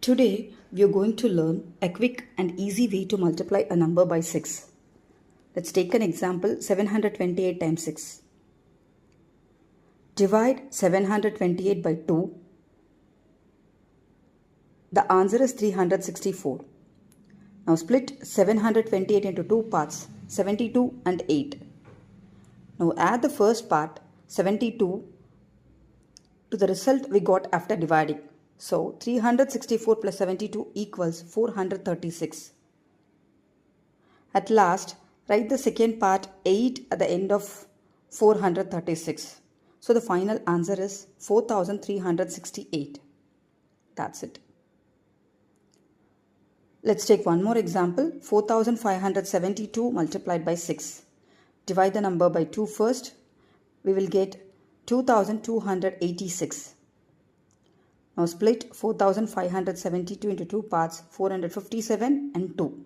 Today, we are going to learn a quick and easy way to multiply a number by 6. Let's take an example 728 times 6. Divide 728 by 2. The answer is 364. Now split 728 into two parts, 72 and 8. Now add the first part, 72, to the result we got after dividing. So 364 plus 72 equals 436. At last, write the second part 8 at the end of 436. So the final answer is 4368. That's it. Let's take one more example. 4572 multiplied by 6. Divide the number by 2 first. We will get 2286. Now split 4572 into two parts, 457 and 2.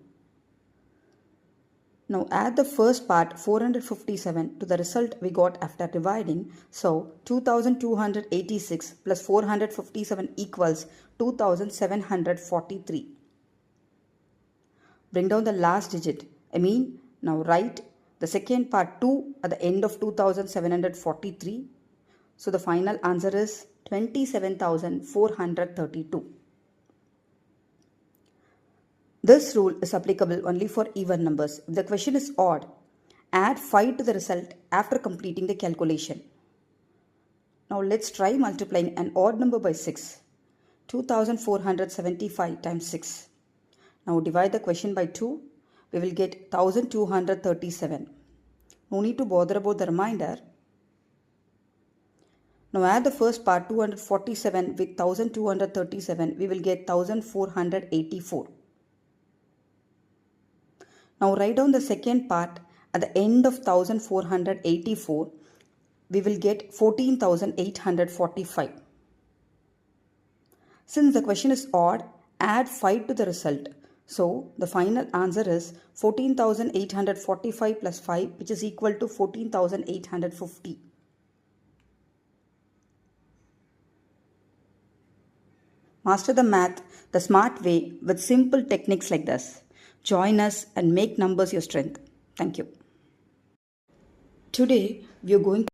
Now add the first part 457 to the result we got after dividing. So 2286 plus 457 equals 2743. Bring down the last digit. Now write the second part 2 at the end of 2743. So the final answer is 27,432. This rule is applicable only for even numbers. If the question is odd, add 5 to the result after completing the calculation. Now let's try multiplying an odd number by 6. 2475 times 6. Now divide the question by 2. We will get 1237. No need to bother about the remainder. Now add the first part 247 with 1237. We will get 1484. Now write down the second part at the end of 1484. We will get 14,845. Since the question is odd, add 5 to the result. So the final answer is 14,845 plus 5, which is equal to 14,850. Master the math the smart way with simple techniques like this. Join us and make numbers your strength. Thank you. Today we are going to